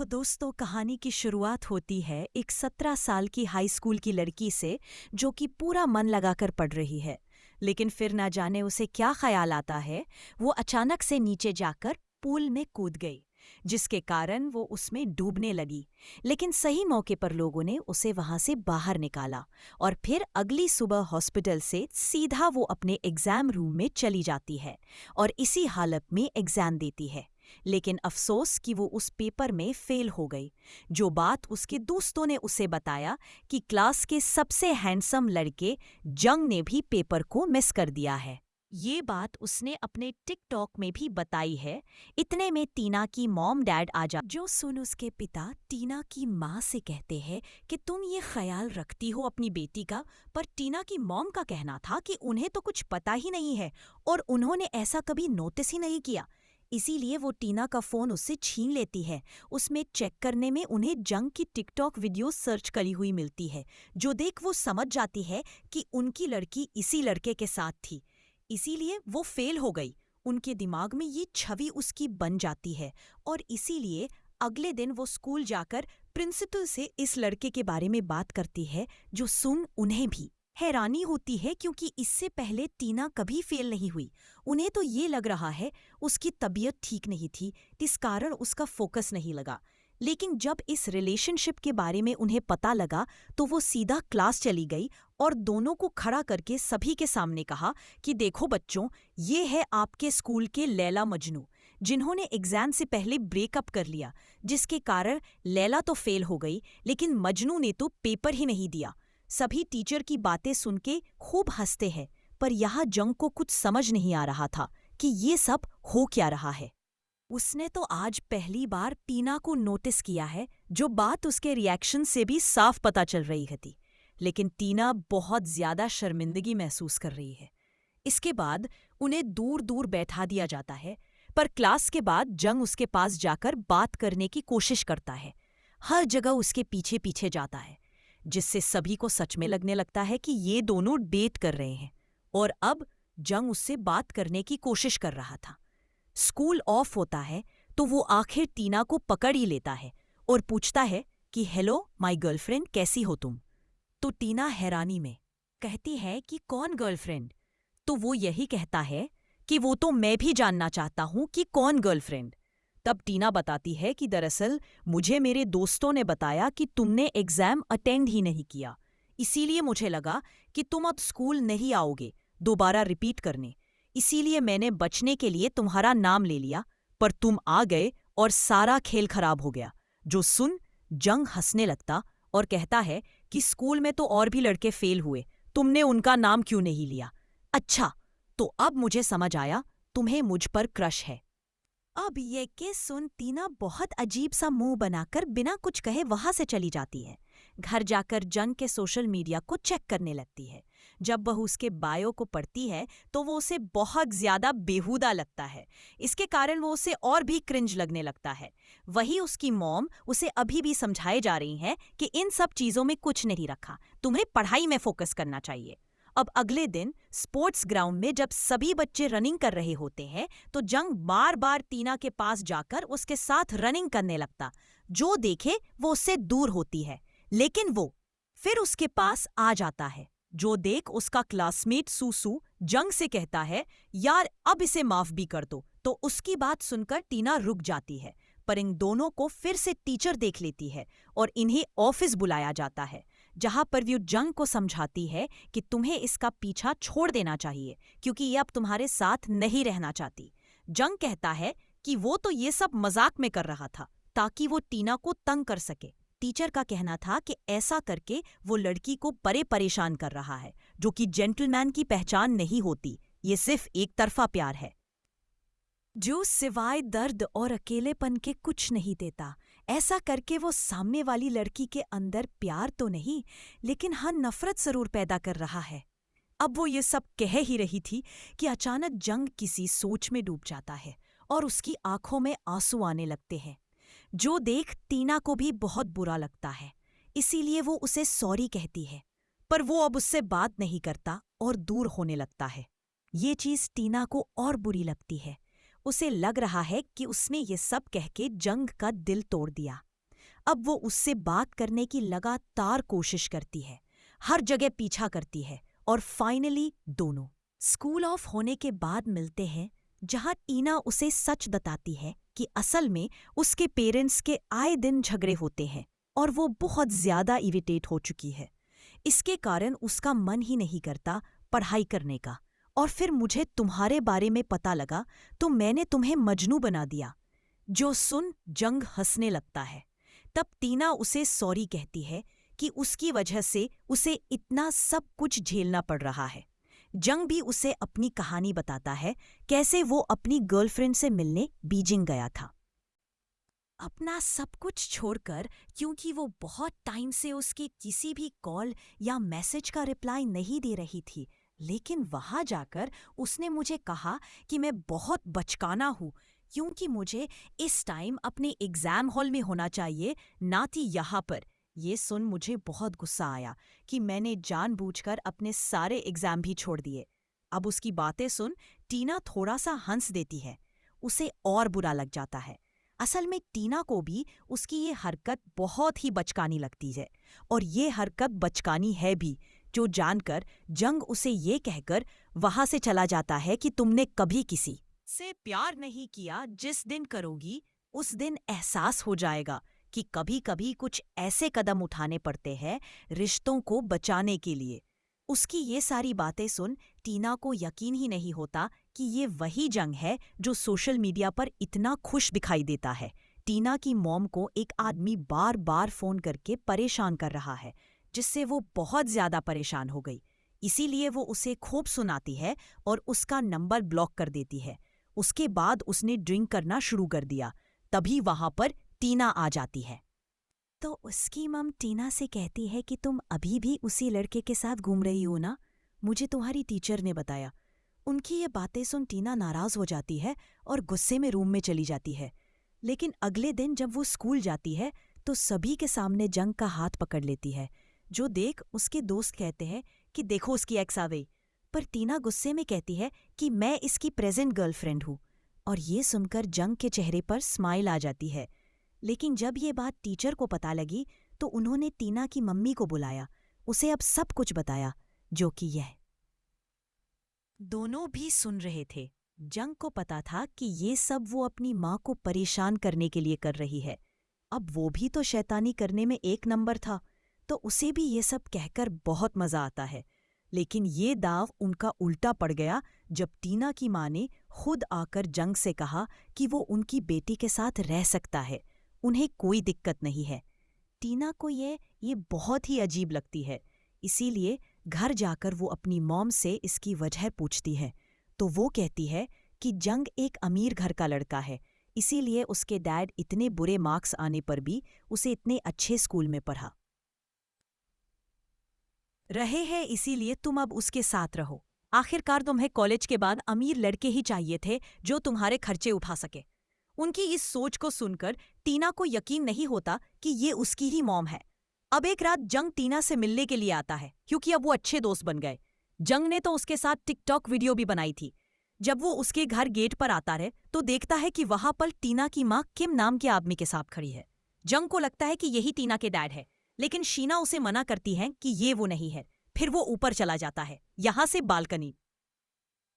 तो दोस्तों, कहानी की शुरुआत होती है एक 17 साल की हाई स्कूल की लड़की से जो कि पूरा मन लगाकर पढ़ रही है। लेकिन फिर ना जाने उसे क्या ख्याल आता है, वो अचानक से नीचे जाकर पूल में कूद गई, जिसके कारण वो उसमें डूबने लगी। लेकिन सही मौके पर लोगों ने उसे वहां से बाहर निकाला और फिर अगली सुबह हॉस्पिटल से सीधा वो अपने एग्जाम रूम में चली जाती है और इसी हालत में एग्जाम देती है। लेकिन अफसोस कि वो उस पेपर में फेल हो गई। जो बात उसके दोस्तों ने उसे बताया कि क्लास के सबसे हैंडसम लड़के जंग ने भी पेपर को मिस कर दिया है। ये बात उसने अपने टिकटॉक में भी बताई है। इतने में टीना की मॉम डैड आ जा जो सुन उसके पिता टीना की माँ से कहते हैं कि तुम ये ख्याल रखती हो अपनी बेटी का, पर टीना की मॉम का कहना था कि उन्हें तो कुछ पता ही नहीं है और उन्होंने ऐसा कभी नोटिस ही नहीं किया। इसीलिए वो टीना का फोन उससे छीन लेती है। उसमें चेक करने में उन्हें जंग की टिकटॉक वीडियो सर्च करी हुई मिलती है, जो देख वो समझ जाती है कि उनकी लड़की इसी लड़के के साथ थी, इसीलिए वो फेल हो गई। उनके दिमाग में ये छवि उसकी बन जाती है और इसीलिए अगले दिन वो स्कूल जाकर प्रिंसिपल से इस लड़के के बारे में बात करती है, जो सुन उन्हें भी हैरानी होती है क्योंकि इससे पहले टीना कभी फेल नहीं हुई। उन्हें तो ये लग रहा है उसकी तबीयत ठीक नहीं थी, इस कारण उसका फोकस नहीं लगा। लेकिन जब इस रिलेशनशिप के बारे में उन्हें पता लगा तो वो सीधा क्लास चली गई और दोनों को खड़ा करके सभी के सामने कहा कि देखो बच्चों, ये है आपके स्कूल के लैला मजनू, जिन्होंने एग्जाम से पहले ब्रेकअप कर लिया, जिसके कारण लैला तो फेल हो गई लेकिन मजनू ने तो पेपर ही नहीं दिया। सभी टीचर की बातें सुन के खूब हंसते हैं, पर यहाँ जंग को कुछ समझ नहीं आ रहा था कि ये सब हो क्या रहा है। उसने तो आज पहली बार टीना को नोटिस किया है, जो बात उसके रिएक्शन से भी साफ पता चल रही थी। लेकिन टीना बहुत ज्यादा शर्मिंदगी महसूस कर रही है। इसके बाद उन्हें दूर दूर बैठा दिया जाता है, पर क्लास के बाद जंग उसके पास जाकर बात करने की कोशिश करता है। हर जगह उसके पीछे पीछे जाता है, जिससे सभी को सच में लगने लगता है कि ये दोनों डेट कर रहे हैं। और अब जंग उससे बात करने की कोशिश कर रहा था। स्कूल ऑफ होता है तो वो आखिर टीना को पकड़ ही लेता है और पूछता है कि हेलो माय गर्लफ्रेंड, कैसी हो तुम? तो टीना हैरानी में कहती है कि कौन गर्लफ्रेंड? तो वो यही कहता है कि वो तो मैं भी जानना चाहता हूं कि कौन गर्लफ्रेंड। तब टीना बताती है कि दरअसल मुझे मेरे दोस्तों ने बताया कि तुमने एग्जाम अटेंड ही नहीं किया, इसीलिए मुझे लगा कि तुम अब स्कूल नहीं आओगे दोबारा रिपीट करने, इसीलिए मैंने बचने के लिए तुम्हारा नाम ले लिया, पर तुम आ गए और सारा खेल खराब हो गया। जो सुन जंग हंसने लगता और कहता है कि स्कूल में तो और भी लड़के फेल हुए, तुमने उनका नाम क्यों नहीं लिया? अच्छा, तो अब मुझे समझ आया, तुम्हें मुझ पर क्रश है। अब ये के सुन टीना बहुत अजीब सा मुंह बनाकर बिना कुछ कहे वहां से चली जाती है। घर जाकर जंग के सोशल मीडिया को चेक करने लगती है। जब वह उसके बायो को पढ़ती है तो वो उसे बहुत ज्यादा बेहुदा लगता है। इसके कारण वो उसे और भी क्रिंज लगने लगता है। वही उसकी मॉम उसे अभी भी समझाए जा रही है कि इन सब चीजों में कुछ नहीं रखा, तुम्हें पढ़ाई में फोकस करना चाहिए। अब अगले दिन स्पोर्ट्स ग्राउंड में जब सभी बच्चे रनिंग कर रहे होते हैं तो जंग बार बार टीना के पास जाकर उसके साथ रनिंग करने लगता। जो देखे वो उससे दूर होती है, लेकिन वो फिर उसके पास आ जाता है। जो देख उसका क्लासमेट सूसू जंग से कहता है, यार अब इसे माफ भी कर दो। तो उसकी बात सुनकर टीना रुक जाती है, पर इन दोनों को फिर से टीचर देख लेती है और इन्हें ऑफिस बुलाया जाता है, जहां पर वो जंग को समझाती है कि तुम्हें इसका पीछा छोड़ देना चाहिए क्योंकि ये अब तुम्हारे साथ नहीं रहना चाहती। जंग कहता है कि वो तो ये सब मजाक में कर रहा था ताकि वो टीना को तंग कर सके। टीचर का कहना था कि ऐसा करके वो लड़की को परेशान कर रहा है, जो कि जेंटलमैन की पहचान नहीं होती, ये सिर्फ एक तरफा प्यार है जो सिवाय दर्द और अकेलेपन के कुछ नहीं देता। ऐसा करके वो सामने वाली लड़की के अंदर प्यार तो नहीं, लेकिन हाँ नफरत जरूर पैदा कर रहा है। अब वो ये सब कह ही रही थी कि अचानक जंग किसी सोच में डूब जाता है और उसकी आंखों में आंसू आने लगते हैं। जो देख टीना को भी बहुत बुरा लगता है, इसीलिए वो उसे सॉरी कहती है, पर वो अब उससे बात नहीं करता और दूर होने लगता है। ये चीज टीना को और बुरी लगती है। उसे लग रहा है कि उसने ये सब कह के जंग का दिल तोड़ दिया। अब वो उससे बात करने की लगातार कोशिश करती है, हर जगह पीछा करती है और फाइनली दोनों स्कूल ऑफ होने के बाद मिलते हैं, जहां टीना उसे सच बताती है कि असल में उसके पेरेंट्स के आए दिन झगड़े होते हैं और वो बहुत ज्यादा इरिटेट हो चुकी है। इसके कारण उसका मन ही नहीं करता पढ़ाई करने का। और फिर मुझे तुम्हारे बारे में पता लगा तो मैंने तुम्हें मजनू बना दिया। जो सुन जंग हंसने लगता है। तब टीना उसे सॉरी कहती है कि उसकी वजह से उसे इतना सब कुछ झेलना पड़ रहा है। जंग भी उसे अपनी कहानी बताता है, कैसे वो अपनी गर्लफ्रेंड से मिलने बीजिंग गया था। अपना सब कुछ छोड़कर, क्योंकि वो बहुत टाइम से उसकी किसी भी कॉल या मैसेज का रिप्लाई नहीं दे रही थी, लेकिन वहां जाकर उसने मुझे कहा कि मैं बहुत बचकाना हूँ, क्योंकि मुझे इस टाइम अपने एग्जाम हॉल में होना चाहिए, ना कि यहाँ पर। ये सुन मुझे बहुत गुस्सा आया कि मैंने जानबूझकर अपने सारे एग्जाम भी छोड़ दिए। अब उसकी बातें सुन टीना थोड़ा सा हंस देती है। उसे और बुरा लग जाता है। असल में टीना को भी उसकी ये हरकत बहुत ही बचकानी लगती है, और ये हरकत बचकानी है भी, जो जानकर जंग उसे ये कहकर वहां से चला जाता है कि तुमने कभी किसी से प्यार नहीं किया। जिस दिन करोगी उस दिन एहसास हो जाएगा कि कभी कभी कुछ ऐसे कदम उठाने पड़ते हैं रिश्तों को बचाने के लिए। उसकी ये सारी बातें सुन टीना को यकीन ही नहीं होता कि ये वही जंग है जो सोशल मीडिया पर इतना खुश दिखाई देता है। टीना की मॉम को एक आदमी बार बार फोन करके परेशान कर रहा है, जिससे वो बहुत ज्यादा परेशान हो गई। इसीलिए वो उसे खूब सुनाती है और उसका नंबर ब्लॉक कर देती है। उसके बाद उसने ड्रिंक करना शुरू कर दिया। तभी वहां पर टीना आ जाती है। तो उसकी मम टीना से कहती है कि तुम अभी भी उसी लड़के के साथ घूम रही हो ना, मुझे तुम्हारी टीचर ने बताया। उनकी ये बातें सुन टीना नाराज हो जाती है और गुस्से में रूम में चली जाती है। लेकिन अगले दिन जब वो स्कूल जाती है तो सभी के सामने जंग का हाथ पकड़ लेती है, जो देख उसके दोस्त कहते हैं कि देखो उसकी एक्स आ गई। पर टीना गुस्से में कहती है कि मैं इसकी प्रेजेंट गर्लफ्रेंड हूँ, और ये सुनकर जंग के चेहरे पर स्माइल आ जाती है। लेकिन जब ये बात टीचर को पता लगी तो उन्होंने टीना की मम्मी को बुलाया, उसे अब सब कुछ बताया, जो कि यह दोनों भी सुन रहे थे। जंग को पता था कि ये सब वो अपनी माँ को परेशान करने के लिए कर रही है। अब वो भी तो शैतानी करने में एक नंबर था, तो उसे भी ये सब कहकर बहुत मजा आता है। लेकिन ये दाव उनका उल्टा पड़ गया जब टीना की माँ ने खुद आकर जंग से कहा कि वो उनकी बेटी के साथ रह सकता है, उन्हें कोई दिक्कत नहीं है। टीना को ये बहुत ही अजीब लगती है। इसीलिए घर जाकर वो अपनी मॉम से इसकी वजह पूछती है, तो वो कहती है कि जंग एक अमीर घर का लड़का है, इसीलिए उसके डैड इतने बुरे मार्क्स आने पर भी उसे इतने अच्छे स्कूल में पढ़ा रहे हैं, इसीलिए तुम अब उसके साथ रहो। आखिरकार तुम्हें कॉलेज के बाद अमीर लड़के ही चाहिए थे जो तुम्हारे खर्चे उठा सके। उनकी इस सोच को सुनकर टीना को यकीन नहीं होता कि ये उसकी ही मॉम है। अब एक रात जंग टीना से मिलने के लिए आता है, क्योंकि अब वो अच्छे दोस्त बन गए। जंग ने तो उसके साथ टिकटॉक वीडियो भी बनाई थी। जब वो उसके घर गेट पर आता है तो देखता है कि वहां पर टीना की माँ किम नाम के आदमी के साथ खड़ी है। जंग को लगता है कि यही टीना के डैड है, लेकिन शीना उसे मना करती है कि ये वो नहीं है। फिर वो ऊपर चला जाता है, यहाँ से बालकनी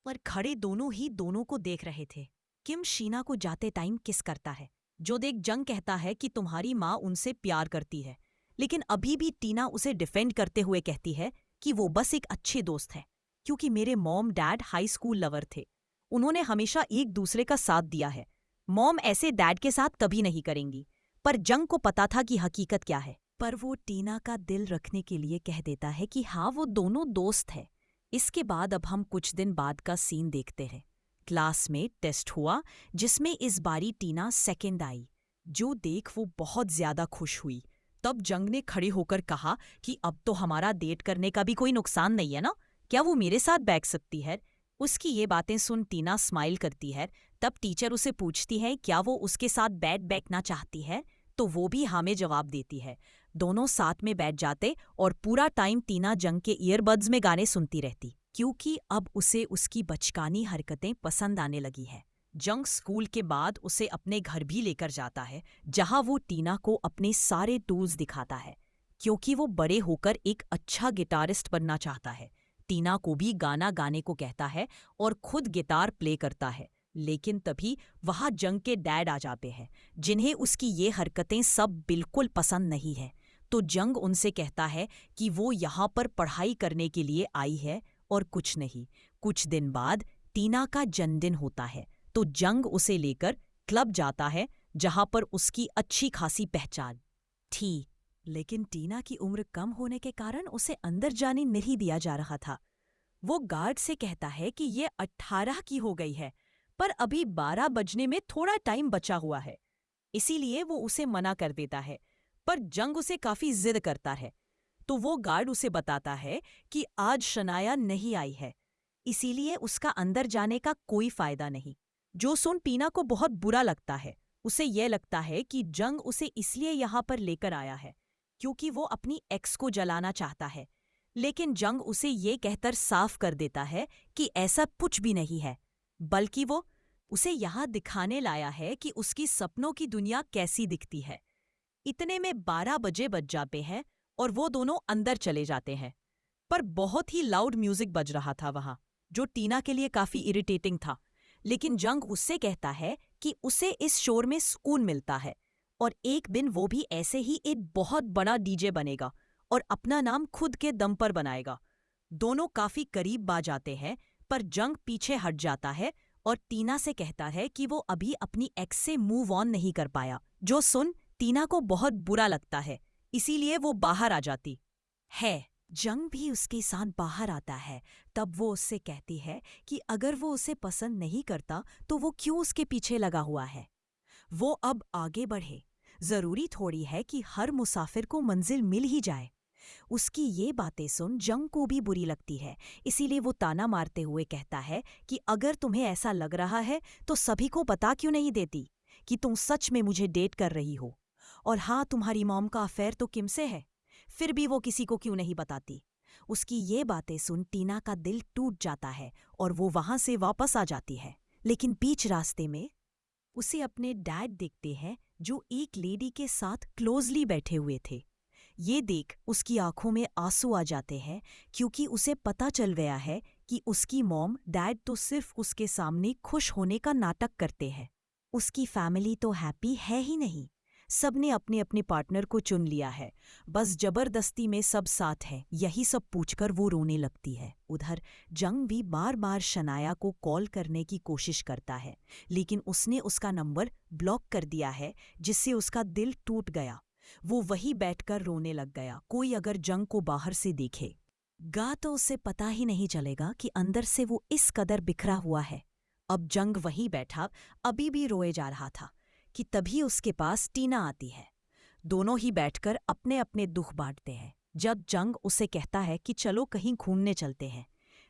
पर खड़े दोनों ही दोनों को देख रहे थे। किम शीना को जाते टाइम किस करता है, जो देख जंग कहता है कि तुम्हारी माँ उनसे प्यार करती है। लेकिन अभी भी टीना उसे डिफेंड करते हुए कहती है कि वो बस एक अच्छे दोस्त है, क्योंकि मेरे mom dad high school lover थे, उन्होंने हमेशा एक दूसरे का साथ दिया है। मॉम ऐसे डैड के साथ कभी नहीं करेंगी। पर जंग को पता था कि हकीकत क्या है, पर वो टीना का दिल रखने के लिए कह देता है कि हाँ वो दोनों दोस्त है। इसके बाद अब हम कुछ दिन बाद का सीन देखते हैं। क्लास में टेस्ट हुआ, जिसमें इस बारी टीना सेकंड आई, जो देख वो बहुत ज्यादा खुश हुई। तब जंग ने खड़े होकर कहा कि अब तो हमारा डेट करने का भी कोई नुकसान नहीं है ना, क्या वो मेरे साथ बैठ सकती है। उसकी ये बातें सुन टीना स्माइल करती है। तब टीचर उसे पूछती है क्या वो उसके साथ बैठना चाहती है, तो वो भी हाँ में जवाब देती है। दोनों साथ में बैठ जाते और पूरा टाइम टीना जंग के ईयरबड्स में गाने सुनती रहती, क्योंकि अब उसे उसकी बचकानी हरकतें पसंद आने लगी है। जंग स्कूल के बाद उसे अपने घर भी लेकर जाता है, जहां वो टीना को अपने सारे टूल्स दिखाता है, क्योंकि वो बड़े होकर एक अच्छा गिटारिस्ट बनना चाहता है। टीना को भी गाना गाने को कहता है और खुद गिटार प्ले करता है। लेकिन तभी वहां जंग के डैड आ जाते हैं, जिन्हें उसकी ये हरकतें सब बिल्कुल पसंद नहीं है। तो जंग उनसे कहता है कि वो यहाँ पर पढ़ाई करने के लिए आई है और कुछ नहीं। कुछ दिन बाद टीना का जन्मदिन होता है, तो जंग उसे लेकर क्लब जाता है, जहां पर उसकी अच्छी खासी पहचान थी। लेकिन टीना की उम्र कम होने के कारण उसे अंदर जाने नहीं दिया जा रहा था। वो गार्ड से कहता है कि ये 18 की हो गई है, पर अभी 12 बजने में थोड़ा टाइम बचा हुआ है। इसीलिए वो उसे मना कर देता है, पर जंग उसे काफी जिद करता है। तो वो गार्ड उसे बताता है कि आज शनाया नहीं आई है, इसीलिए उसका अंदर जाने का कोई फायदा नहीं। जो सुन टीना को बहुत बुरा लगता है। उसे यह लगता है कि जंग उसे इसलिए यहाँ पर लेकर आया है क्योंकि वो अपनी एक्स को जलाना चाहता है। लेकिन जंग उसे ये कहकर साफ कर देता है कि ऐसा कुछ भी नहीं है, बल्कि वो उसे यहाँ दिखाने लाया है कि उसकी सपनों की दुनिया कैसी दिखती है। इतने में 12 बजे बज जाते हैं और वो दोनों अंदर चले जाते हैं। पर बहुत ही लाउड म्यूजिक बज रहा था वहां, जो टीना के लिए काफी इरिटेटिंग था। लेकिन जंग उससे कहता है कि उसे इस शोर में सुकून मिलता है और एक दिन वो भी ऐसे ही एक बहुत बड़ा डीजे बनेगा और अपना नाम खुद के दम पर बनाएगा। दोनों काफी करीब आ जाते हैं, पर जंग पीछे हट जाता है और टीना से कहता है कि वो अभी अपनी एक्स से मूव ऑन नहीं कर पाया। जो सुन टीना को बहुत बुरा लगता है, इसीलिए वो बाहर आ जाती है। जंग भी उसके साथ बाहर आता है। तब वो उससे कहती है कि अगर वो उसे पसंद नहीं करता तो वो क्यों उसके पीछे लगा हुआ है। वो अब आगे बढ़े। जरूरी थोड़ी है कि हर मुसाफिर को मंजिल मिल ही जाए। उसकी ये बातें सुन जंग को भी बुरी लगती है, इसीलिए वो ताना मारते हुए कहता है कि अगर तुम्हें ऐसा लग रहा है तो सभी को बता क्यों नहीं देती कि तुम सच में मुझे डेट कर रही हो। और हाँ, तुम्हारी मॉम का अफेयर तो किम से है, फिर भी वो किसी को क्यों नहीं बताती। उसकी ये बातें सुन टीना का दिल टूट जाता है और वो वहां से वापस आ जाती है। लेकिन बीच रास्ते में उसे अपने डैड दिखते हैं, जो एक लेडी के साथ क्लोजली बैठे हुए थे। ये देख उसकी आंखों में आंसू आ जाते हैं, क्योंकि उसे पता चल गया है कि उसकी मॉम डैड तो सिर्फ उसके सामने खुश होने का नाटक करते हैं। उसकी फैमिली तो हैप्पी है ही नहीं। सबने अपने अपने पार्टनर को चुन लिया है, बस जबरदस्ती में सब साथ हैं। यही सब पूछकर वो रोने लगती है। उधर जंग भी बार बार शनाया को कॉल करने की कोशिश करता है, लेकिन उसने उसका नंबर ब्लॉक कर दिया है, जिससे उसका दिल टूट गया। वो वहीं बैठकर रोने लग गया। कोई अगर जंग को बाहर से देखेगा तो उसे पता ही नहीं चलेगा कि अंदर से वो इस कदर बिखरा हुआ है। अब जंग वहीं बैठा अभी भी रोए जा रहा था कि तभी उसके पास टीना आती है। दोनों ही बैठकर अपने अपने दुख बांटते हैं। जब जंग उसे कहता है कि चलो कहीं घूमने चलते हैं,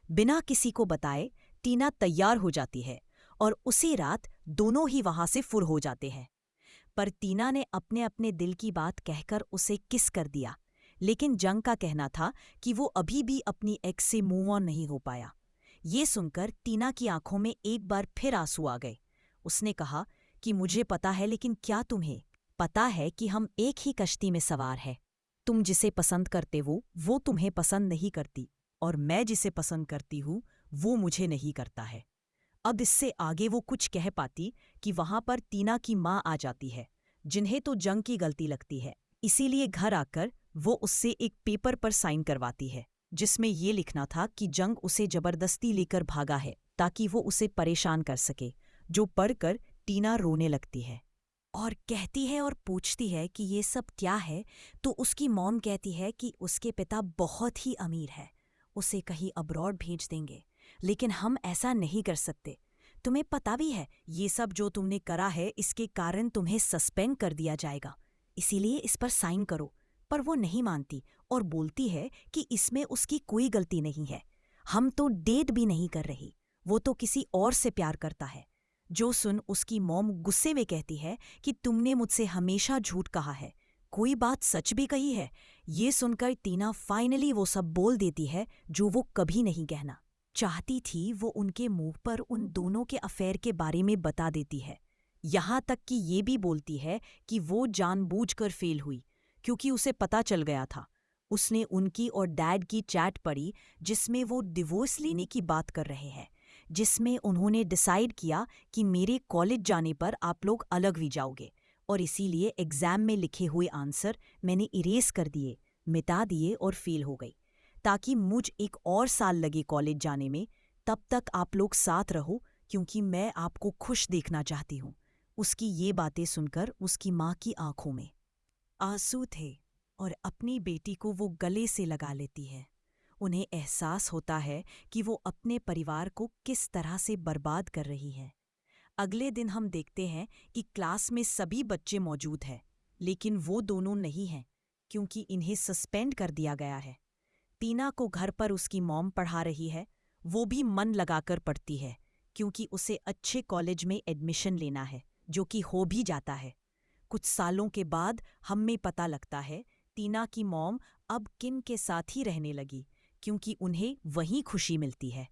बिना किसी को बताए टीना तैयार हो जाती है और उसी रात दोनों ही वहां से फुर हो जाते हैं। पर टीना ने अपने अपने दिल की बात कहकर उसे किस कर दिया, लेकिन जंग का कहना था कि वो अभी भी अपनी एक्स से मूव ऑन नहीं हो पाया। ये सुनकर टीना की आंखों में एक बार फिर आंसू आ गए। उसने कहा कि मुझे पता है, लेकिन क्या तुम्हें पता है कि हम एक ही कश्ती में सवार हैं। तुम जिसे पसंद करते हो वो तुम्हें पसंद नहीं करती, और मैं जिसे पसंद करती हूँ वो मुझे नहीं करता है। अब इससे आगे वो कुछ कह पाती कि वहां पर टीना की माँ आ जाती है, जिन्हें तो जंग की गलती लगती है। इसीलिए घर आकर वो उससे एक पेपर पर साइन करवाती है, जिसमें ये लिखना था कि जंग उसे जबरदस्ती लेकर भागा है ताकि वो उसे परेशान कर सके। जो पढ़कर टीना रोने लगती है और कहती है और पूछती है कि ये सब क्या है। तो उसकी मॉम कहती है कि उसके पिता बहुत ही अमीर है, उसे कहीं अब्रॉड भेज देंगे, लेकिन हम ऐसा नहीं कर सकते। तुम्हें पता भी है ये सब जो तुमने करा है इसके कारण तुम्हें सस्पेंड कर दिया जाएगा, इसीलिए इस पर साइन करो। पर वो नहीं मानती और बोलती है कि इसमें उसकी कोई गलती नहीं है, हम तो डेट भी नहीं कर रही, वो तो किसी और से प्यार करता है। जो सुन उसकी मॉम गुस्से में कहती है कि तुमने मुझसे हमेशा झूठ कहा है, कोई बात सच भी कही है। ये सुनकर टीना फाइनली वो सब बोल देती है जो वो कभी नहीं कहना चाहती थी वो उनके मुंह पर उन दोनों के अफेयर के बारे में बता देती है। यहाँ तक कि ये भी बोलती है कि वो जानबूझकर फेल हुई क्योंकि उसे पता चल गया था। उसने उनकी और डैड की चैट पढ़ी जिसमें वो डिवोर्स लेने की बात कर रहे हैं, जिसमें उन्होंने डिसाइड किया कि मेरे कॉलेज जाने पर आप लोग अलग भी जाओगे और इसीलिए एग्जाम में लिखे हुए आंसर मैंने इरेज कर दिए, मिटा दिए और फेल हो गई ताकि मुझ एक और साल लगे कॉलेज जाने में। तब तक आप लोग साथ रहो क्योंकि मैं आपको खुश देखना चाहती हूँ। उसकी ये बातें सुनकर उसकी माँ की आंखों में आंसू थे और अपनी बेटी को वो गले से लगा लेती है। उन्हें एहसास होता है कि वो अपने परिवार को किस तरह से बर्बाद कर रही है। अगले दिन हम देखते हैं कि क्लास में सभी बच्चे मौजूद हैं, लेकिन वो दोनों नहीं हैं क्योंकि इन्हें सस्पेंड कर दिया गया है। टीना को घर पर उसकी मॉम पढ़ा रही है। वो भी मन लगाकर पढ़ती है क्योंकि उसे अच्छे कॉलेज में एडमिशन लेना है, जो कि हो भी जाता है। कुछ सालों के बाद हमें पता लगता है टीना की मॉम अब किन के साथ ही रहने लगी क्योंकि उन्हें वहीं खुशी मिलती है।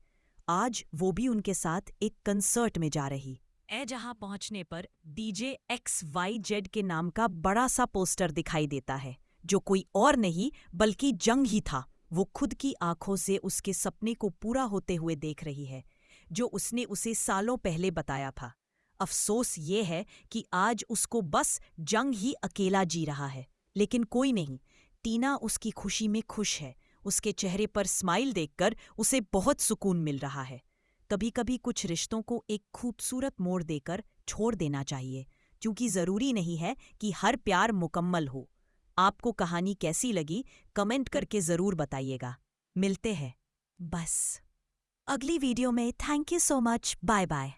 आज वो भी उनके साथ एक कंसर्ट में जा रही है जहां पहुंचने पर DJ XYZ के नाम का बड़ा सा पोस्टर दिखाई देता है, जो कोई और नहीं बल्कि जंग ही था। वो खुद की आंखों से उसके सपने को पूरा होते हुए देख रही है, जो उसने उसे सालों पहले बताया था। अफसोस ये है कि आज उसको बस जंग ही अकेला जी रहा है, लेकिन कोई नहीं, टीना उसकी खुशी में खुश है। उसके चेहरे पर स्माइल देखकर उसे बहुत सुकून मिल रहा है। कभी कभी कुछ रिश्तों को एक खूबसूरत मोड़ देकर छोड़ देना चाहिए, क्योंकि ज़रूरी नहीं है कि हर प्यार मुकम्मल हो। आपको कहानी कैसी लगी कमेंट करके ज़रूर बताइएगा। मिलते हैं बस अगली वीडियो में। Thank you so much. Bye bye.